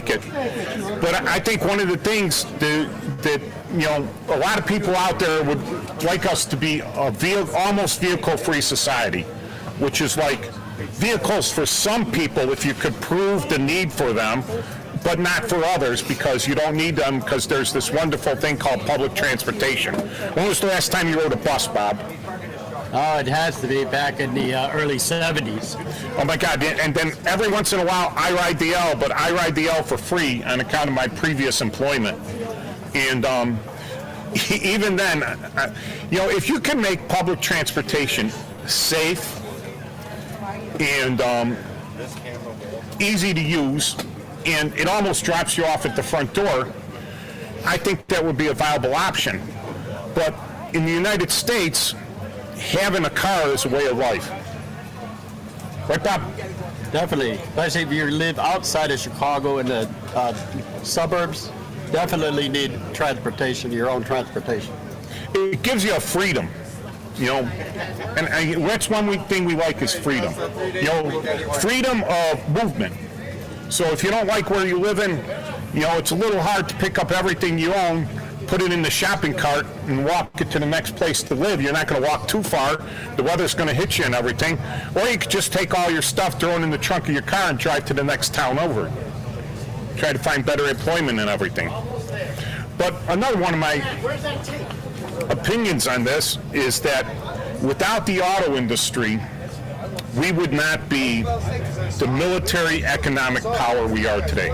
like it. But I think one of the things that a lot of people out there would like us to be almost vehicle-free society, which is like vehicles for some people if you could prove the need for them, but not for others because you don't need them because there's this wonderful thing called public transportation. When was the last time you rode a bus, Bob? Oh, it has to be back in the early 70s. Oh my God, and then every once in a while I ride the L, but I ride the L for free on account of my previous employment. And even then, if you can make public transportation safe and easy to use, and it almost drops you off at the front door, I think that would be a viable option. But in the United States, having a car is a way of life. Right, Bob? Definitely, especially if you live outside of Chicago in the suburbs, definitely need transportation, your own transportation. It gives you a freedom, and that's one thing we like is freedom. Freedom of movement. So if you don't like where you live in, it's a little hard to pick up everything you own, put it in the shopping cart, and walk it to the next place to live. You're not going to walk too far. The weather's going to hit you and everything. Or you could just take all your stuff, throw it in the trunk of your car, and drive to the next town over. Try to find better employment and everything. But another one of my opinions on this is that without the auto industry, we would not be the military economic power we are today.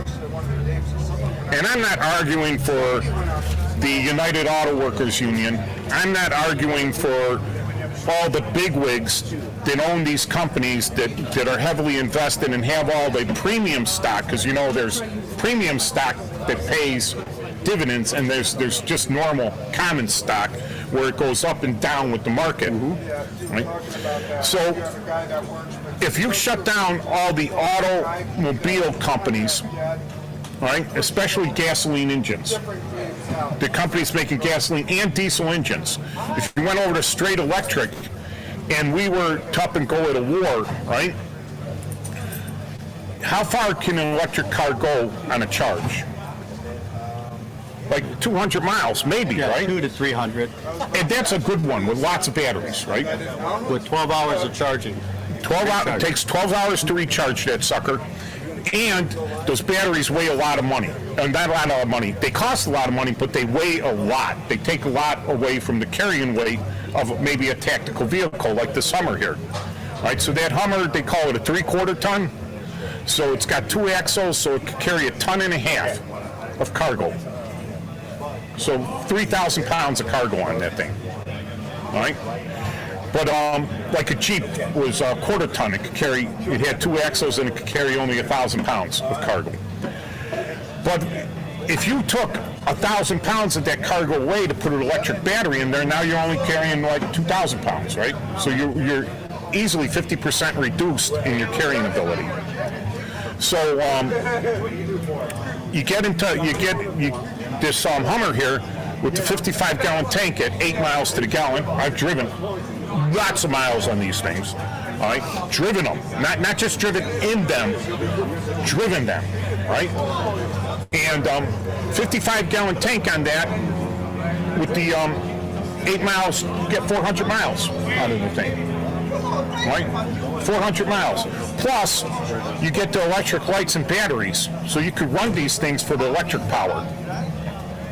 And I'm not arguing for the United Auto Workers Union. I'm not arguing for all the bigwigs that own these companies that are heavily invested and have all the premium stock, because there's premium stock that pays dividends and there's just normal common stock where it goes up and down with the market. Right? So if you shut down all the automobile companies, right, especially gasoline engines, the companies making gasoline and diesel engines, if you went over to straight electric and we were to up and go at a war, right, how far can an electric car go on a charge? Like 200 miles, maybe, yeah, right? 200 to 300. And that's a good one with lots of batteries, right? With 12 hours of charging. 12 hours. It takes 12 hours to recharge that sucker. And those batteries weigh a lot of money. And not a lot of money. They cost a lot of money, but they weigh a lot. They take a lot away from the carrying weight of maybe a tactical vehicle like this Hummer here. Right? So that Hummer, they call it a 3/4 ton. So it's got 2 axles, so it could carry 1.5 tons of cargo. So 3,000 pounds of cargo on that thing. All right? But like a Jeep was a 1/4 ton. It had 2 axles and it could carry only 1,000 pounds of cargo. But if you took 1,000 pounds of that cargo away to put an electric battery in there, now you're only carrying like 2,000 pounds, right? So you're easily 50% reduced in your carrying ability. So you get this Hummer here with the 55-gallon tank at 8 miles to the gallon. I've driven lots of miles on these things. All right, driven them, not just driven in them, driven them, right? And 55-gallon tank on that with the 8 miles, you get 400 miles out of the thing. Right? 400 miles. Plus, you get the electric lights and batteries, so you could run these things for the electric power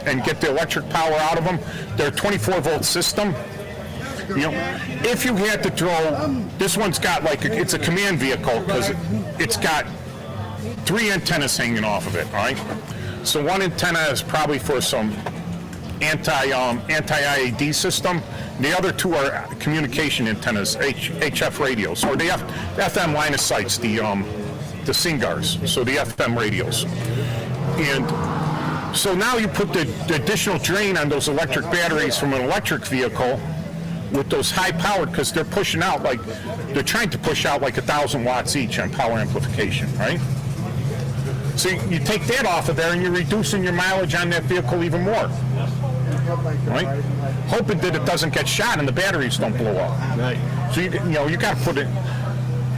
and get the electric power out of them. They're a 24-volt system. If you had to throw, this one's got it's a command vehicle because it's got 3 antennas hanging off of it, all right? So one antenna is probably for some anti-IAD system. The other 2 are communication antennas, HF radios, or the FM line of sights, the SINGARs, so the FM radios. And so now you put the additional drain on those electric batteries from an electric vehicle with those high-powered, because they're pushing out they're trying to push out 1,000 watts each on power amplification, right? So you take that off of there and you're reducing your mileage on that vehicle even more. Right? Hoping that it doesn't get shot and the batteries don't blow up. Right. So you got to put it.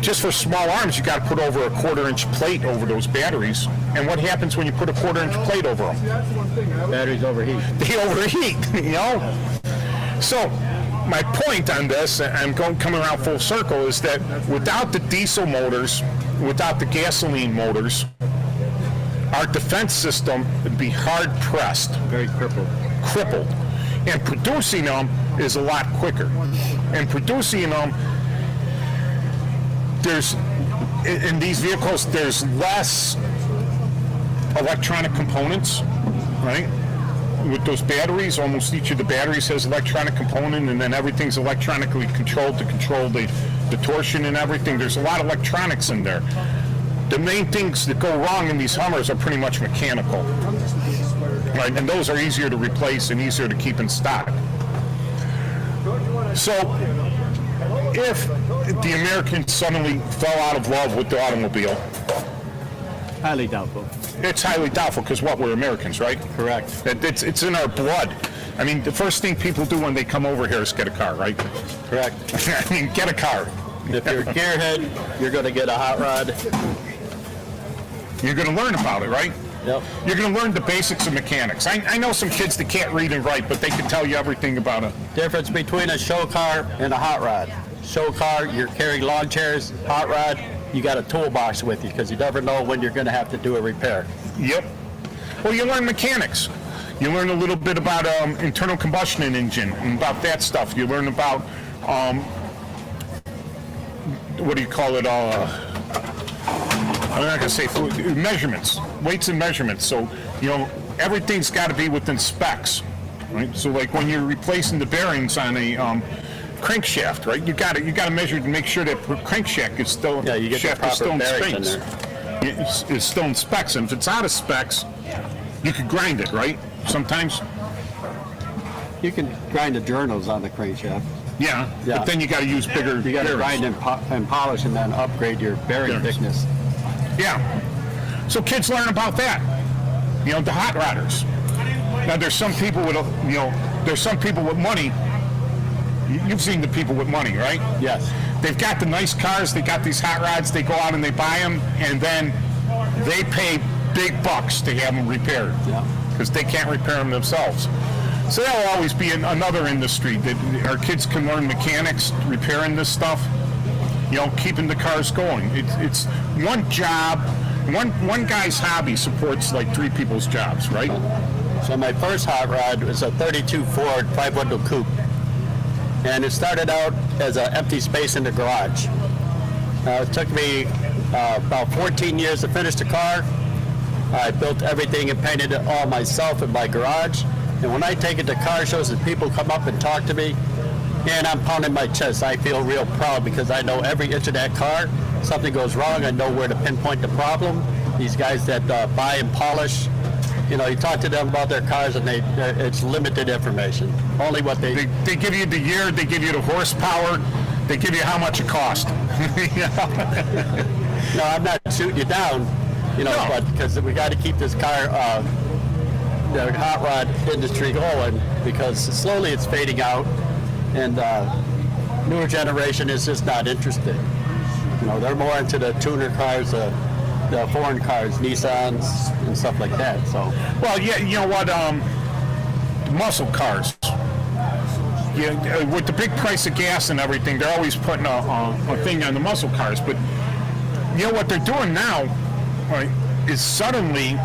just for small arms, you got to put over a 1/4-inch plate over those batteries. And what happens when you put a 1/4-inch plate over them? Batteries overheat. They overheat, you know? So my point on this, and I'm coming around full circle, is that without the diesel motors, without the gasoline motors, our defense system would be hard-pressed. Very Crippled. And producing them is a lot quicker. And producing them, in these vehicles, there's less electronic components, right? With those batteries, almost each of the batteries has electronic component, and then everything's electronically controlled to control the torsion and everything. There's a lot of electronics in there. The main things that go wrong in these Hummers are pretty much mechanical, right? And those are easier to replace and easier to keep in stock. So if the Americans suddenly fell out of love with the automobile, highly doubtful. it's highly doubtful, because what, we're Americans, right? Correct. It's in our blood. I mean, the first thing people do when they come over here is get a car, right? Correct. I mean, get a car. If you're a gearhead, you're going to get a hot rod. You're going to learn about it, right? Yep. You're going to learn the basics of mechanics. I know some kids that can't read and write, but they can tell you everything about it. Difference between a show car and a hot rod. Show car, you're carrying lawn chairs. Hot rod, you got a toolbox with you, because you never know when you're going to have to do a repair. Yep. Well, you learn mechanics. You learn a little bit about internal combustion engine and about that stuff. You learn about, what do you call it? I'm not going to say food, measurements, weights and measurements. So, you know, everything's got to be within specs, right? So, like when you're replacing the bearings on a crankshaft, right? You got to measure to make sure that crankshaft is still, Yeah, you get the shaft is still proper in bearings in specs. there. It's still in specs, and if it's out of specs, you could grind it, right? Sometimes. You can grind the journals on the crankshaft. Yeah. Yeah. But then you got to use bigger. You got to bearings. grind and polish, and then upgrade your bearing Bearings. thickness. Yeah. So kids learn about that. You know, the hot rodders. Now there's some people with, there's some people with money. You've seen the people with money, right? Yes. They've got the nice cars, they got these hot rods, they go out and they buy them, and then they pay big bucks to have them repaired. Yeah. Because they can't repair them themselves. So that'll always be another industry that our kids can learn mechanics, repairing this stuff, keeping the cars going. It's one job, one guy's hobby supports like 3 people's jobs, right? So my first hot rod was a 32 Ford 5-window coupe. And it started out as an empty space in the garage. It took me about 14 years to finish the car. I built everything and painted it all myself in my garage. And when I take it to car shows and people come up and talk to me, and I'm pounding my chest, I feel real proud, because I know every inch of that car. Something goes wrong, I know where to pinpoint the problem. These guys that buy and polish, you talk to them about their cars, and it's limited information. Only what they give you the year, they give you the horsepower, they give you how much it cost. No, I'm not shooting you down, No. but because we got to keep this car, the hot rod industry going, because slowly it's fading out, and newer generation is just not interested. They're more into the tuner cars, the foreign cars, Nissans, and stuff like that. So, Well, yeah, you know what? Muscle cars. Yeah, with the big price of gas and everything, they're always putting a thing on the muscle cars. But you know what they're doing now, right, is suddenly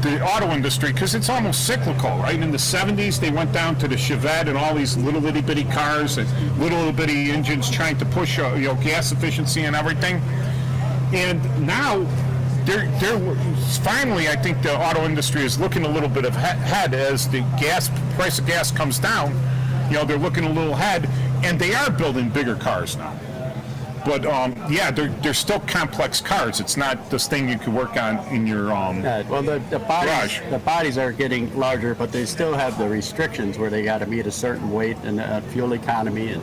the auto industry, because it's almost cyclical, right? In the 70s, they went down to the Chevette and all these little itty bitty cars and little bitty engines trying to push gas efficiency and everything. And now they're finally, I think the auto industry is looking a little bit ahead as the price of gas comes down. They're looking a little ahead, and they are building bigger cars now. But they're still complex cars. It's not this thing you could work on in your the bodies are getting larger, but they still have the restrictions where they got to meet a certain weight and fuel economy, and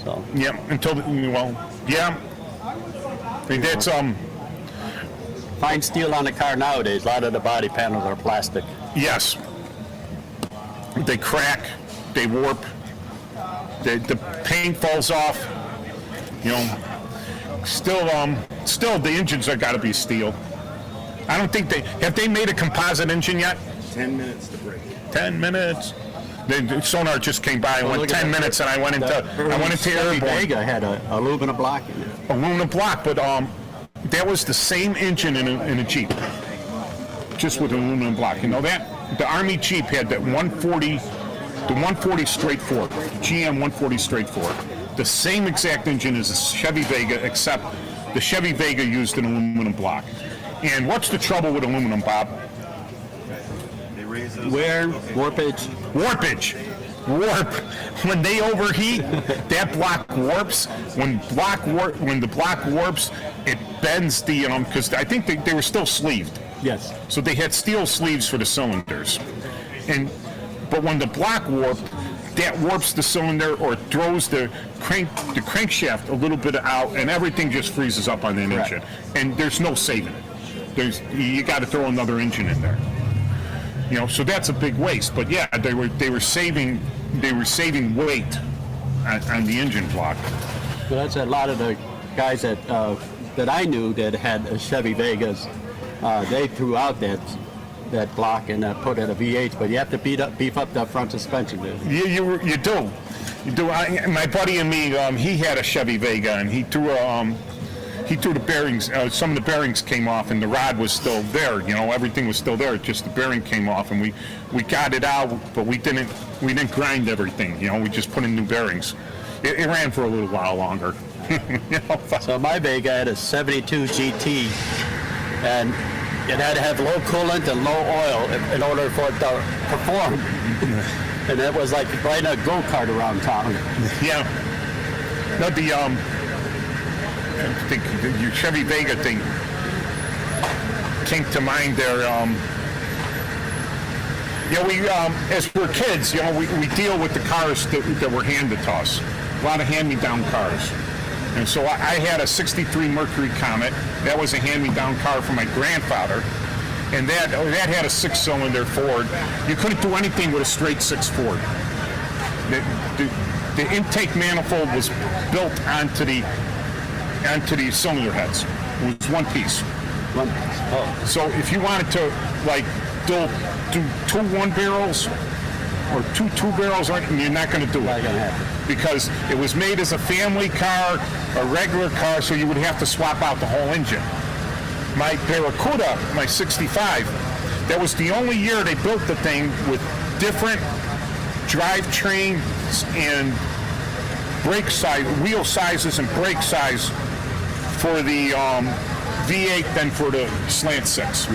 so. Yeah, It's Fine steel on the car nowadays. A lot of the body panels are plastic. Yes. They crack, they warp, the paint falls off. Still, the engines are got to be steel. I don't think have they made a composite engine yet? 10 minutes to break. 10 minutes. The sonar just came by and went look at 10 that. minutes, and I went into Chevy airborne. Vega had a aluminum block in it. Aluminum block, but that was the same engine in a Jeep, just with an aluminum block. You know that? The Army Jeep had that 140, the 140 straight forward, GM 140 straight forward. The same exact engine as the Chevy Vega, except the Chevy Vega used an aluminum block. And what's the trouble with aluminum, Bob? They raise those. Wear, warpage. Warpage. Warp. When they overheat, that block warps. When the block warps, it bends the because I think they were still sleeved. Yes. So they had steel sleeves for the cylinders. But when the block warped, that warps the cylinder or throws the crankshaft a little bit out, and everything just freezes up on that Correct. engine. And there's no saving it. You got to throw another engine in there. So that's a big waste. But yeah, they were saving weight on the engine block. But that's a lot of the guys that I knew that had Chevy Vegas. They threw out that block and put in a V8, but you have to beef up the front suspension. You do. My buddy and me, he had a Chevy Vega, and he threw the bearings. Some of the bearings came off, and the rod was still there. Everything was still there. Just the bearing came off, and we got it out, but we didn't grind everything. We just put in new bearings. It ran for a little while longer. So my Vega had a 72 GT, and it had to have low coolant and low oil in order for it to perform. And it was like riding a go-kart around town. Yeah. No, I think your Chevy Vega thing came to mind there. We as we're kids, we deal with the cars that were handed to us. A lot of hand-me-down cars. And so I had a 63 Mercury Comet. That was a hand-me-down car from my grandfather. And that had a 6-cylinder Ford. You couldn't do anything with a straight 6 Ford. The intake manifold was built onto the cylinder heads. It was one piece. So if you wanted to do 2 1-barrels or 2 2-barrels, you're not going to do it. Not gonna happen. Because it was made as a family car, a regular car, so you would have to swap out the whole engine. My Barracuda, my 65, that was the only year they built the thing with different drivetrain and brake size, wheel sizes and brake size for the V8 than for the Slant 6.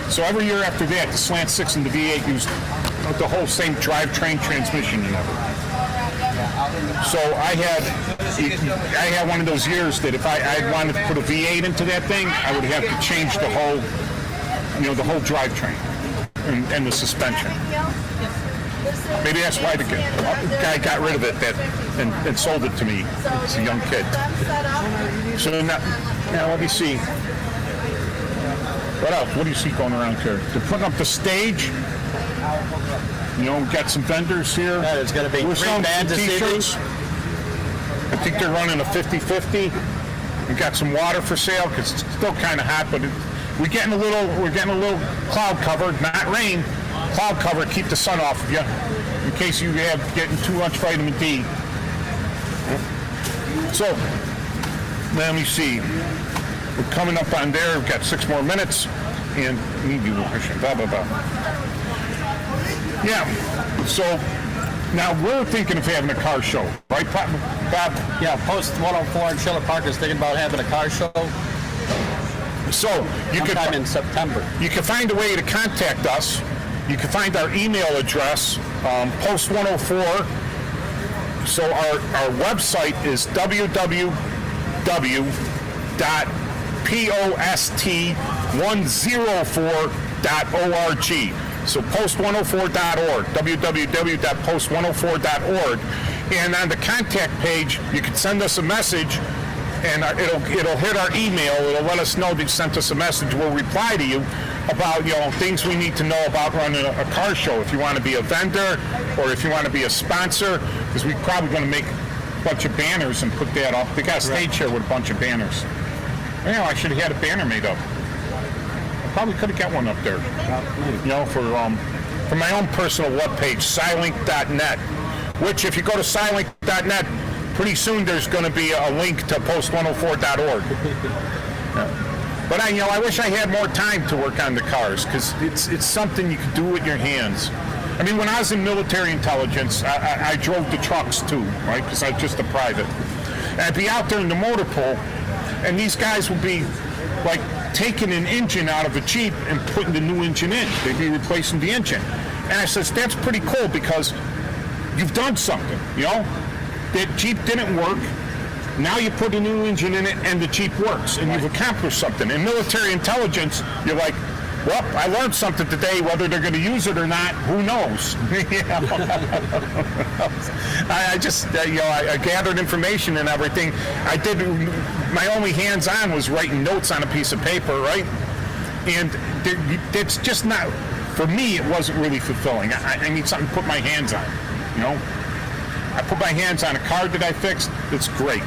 So every year after that, the Slant 6 and the V8 used the whole same drivetrain, transmission, and everything. So I had one of those years that if I wanted to put a V8 into that thing, I would have to change the whole drivetrain and the suspension. Maybe that's why the guy got rid of it and sold it to me as a young kid. So now let me see. What else? What do you see going around here? They're putting up the stage. Got some vendors here. Yeah, there's going to be We're 3 selling bands some of t-shirts. I think they're running a 50-50. We got some water for sale because it's still kind of hot, but we're getting a little cloud cover, not rain. Cloud cover, keep the sun off of you in case you have getting too much vitamin D. So let me see. We're coming up on there. We've got 6 more minutes, and need you blah blah blah. Yeah. So now we're thinking of having a car show, right, Bob? Yeah, Post 104 in Schiller Park is thinking about having a car show So you could sometime in September. You can find a way to contact us. You can find our email address, Post 104. So our website is www.post104.org. So post104.org, www.post104.org. And on the contact page, you can send us a message, and it'll hit our email. It'll let us know that you sent us a message. We'll reply to you about things we need to know about running a car show. If you want to be a vendor or if you want to be a sponsor, because we're probably going to make bunch of banners and put that up. They got a stage here with a bunch of banners. Well, I should have had a banner made up. I probably could have got one up there. You know, for my own personal webpage, silink.net, which if you go to silink.net, pretty soon there's going to be a link to post104.org. But I wish I had more time to work on the cars, because it's something you can do with your hands. I mean, when I was in military intelligence, I drove the trucks too, right? Because I was just a private. And I'd be out there in the motor pool, and these guys would be like taking an engine out of a Jeep and putting the new engine in. They'd be replacing the engine. And I says, that's pretty cool, because you've done something, you know? That Jeep didn't work. Now you put a new engine in it and the Jeep works, and you've accomplished something. In military intelligence, you're like, well, I learned something today. Whether they're going to use it or not, who knows? I just, I gathered information and everything. I did, my only hands-on was writing notes on a piece of paper, right? And it's just not, for me, it wasn't really fulfilling. I need something to put my hands on, you know? I put my hands on a car that I fixed, it's great.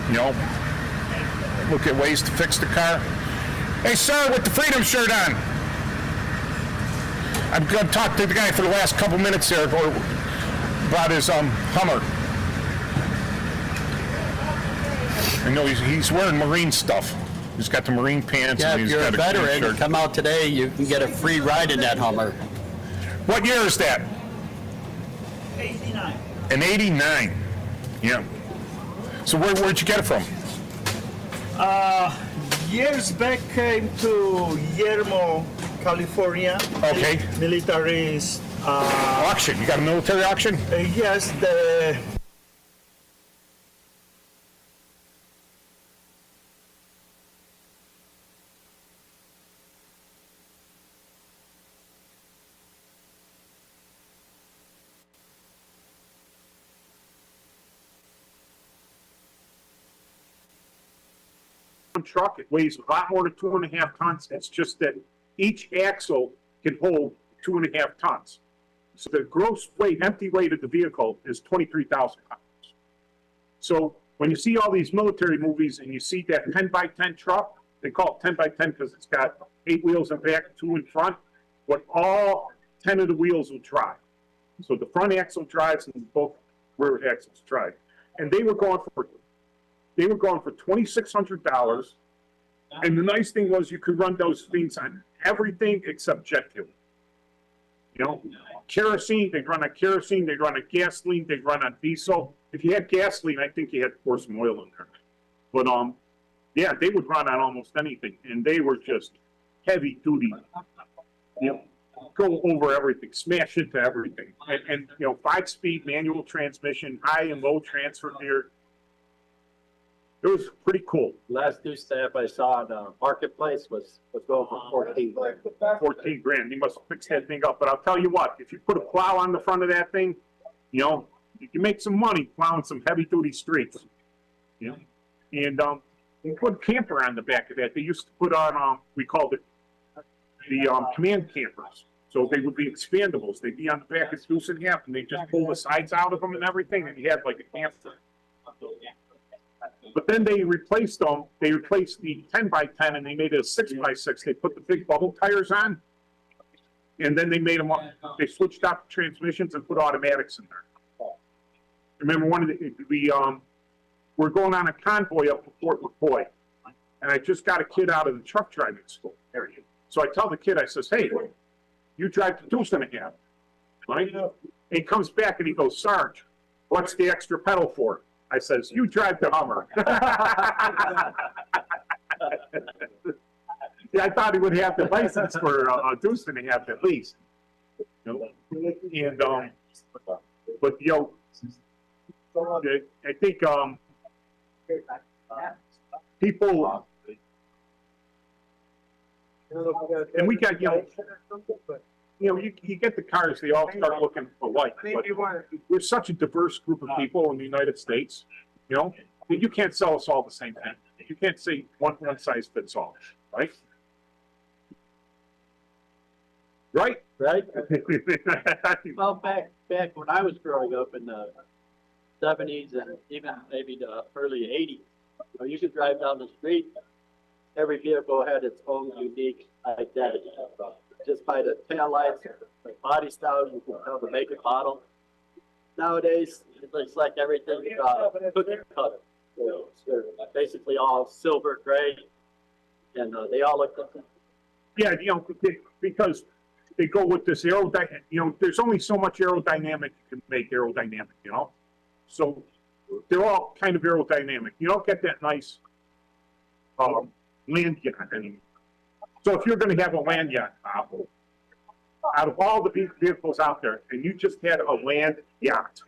You know, look at ways to fix the car. Hey, sir, with the Freedom shirt on. I'm going to talk to the guy for the last couple minutes there about his Hummer. I know he's wearing Marine stuff. He's got the Marine pants. Yeah, and if he's you're a got veteran, shirt. come out today, you can get a free ride in that Hummer. What year is that? 89. An 89. Yeah. So where'd you get it from? Years back, came to Yermo, California. Okay. Military. Auction. You got a military auction? Yes, the. Truck. It weighs a lot more than 2.5 tons. It's just that each axle can hold 2.5 tons. So the gross weight, empty weight of the vehicle is 23,000 pounds. So when you see all these military movies and you see that 10 by 10 truck, they call it 10 by 10 because it's got 8 wheels in back, 2 in front, but all 10 of the wheels will drive. So the front axle drives and both rear axles drive. And they were going for $2,600, and the nice thing was you could run those things on everything except jet fuel. You know, kerosene, they'd run on kerosene, they'd run on gasoline, they'd run on diesel. If you had gasoline, I think you had to pour some oil in there. But yeah, they would run on almost anything, and they were just heavy duty. You know, go over everything, smash into everything, and you know, 5-speed manual transmission, high and low transfer gear. It was pretty cool. Last new stamp I saw in the marketplace was going for 14. 14 grand. You must fix that thing up. But I'll tell you what, if you put a plow on the front of that thing, you know, you can make some money plowing some heavy duty streets. You know, and you put a camper on the back of that. They used to put on, we called it the command campers. So they would be expandables. They'd be on the back of deuce and half, and they just pull the sides out of them and everything, and you had like a camper. But then they replaced them. They replaced the 10 by 10 and they made it a 6 by 6. They put the big bubble tires on, and then they made them. They switched out the transmissions and put automatics in there. Remember, one of we're going on a convoy up to Fort McCoy, and I just got a kid out of the truck driving school area. So I tell the kid, I says, "Hey, you drive the deuce and a half, right?" And he comes back and he goes, "Sarge, what's the extra pedal for?" I says, "You drive the Hummer." Yeah, I thought he would have the license for a deuce and a half at least. You know? And but you know, I think people, and we got you get the cars, they all start looking alike. But we're such a diverse group of people in the United States, you know, that you can't sell us all the same thing. You can't say one size fits all, right? Right? Right? Well, back when I was growing up in the 70s and even maybe the early 80s. You could drive down the street, every vehicle had its own unique identity. Just by the taillights, the body style, you can tell the make and model. Nowadays, it looks like everything cookie cutter. They're basically all silver gray, and they all look different. Yeah, because they go with this aerodynamic, there's only so much aerodynamic you can make aerodynamic, So they're all kind of aerodynamic. You don't get that nice land yacht anymore. So if you're going to have a land yacht, out of all the vehicles out there, and you just had a land yacht,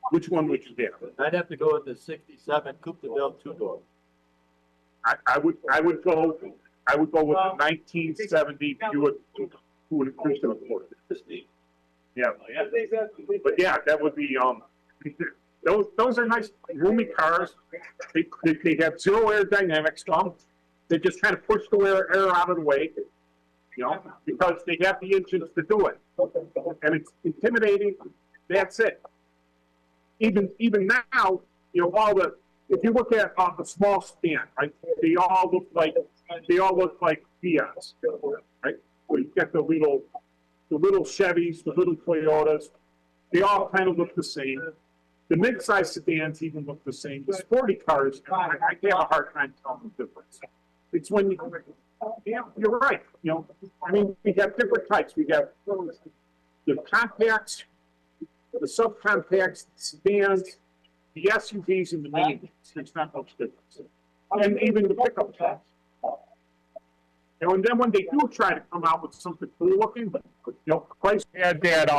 which one would you have? I'd have to go with the 67 Coupe de Ville two-door. I would go with the 1970 Buick Christian Accord. Yeah, but yeah, that would be those are nice roomy cars. They have zero aerodynamics. They just kind of push the air out of the way, because they have the engines to do it, and it's intimidating. That's it. Even now, if you look at a small stand, right, they all look like Fiats, right? Where you get the little Chevys, the little Toyotas, they all kind of look the same. The mid-size sedans even look the same. The sporty cars, I have a hard time telling the difference. It's when you're right. We have different types. We have the compacts, the subcompacts, the sedans, the SUVs, and the minivans. There's not much difference. And even the pickup trucks. And then when they do try to come out with something cool looking, Chrysler had that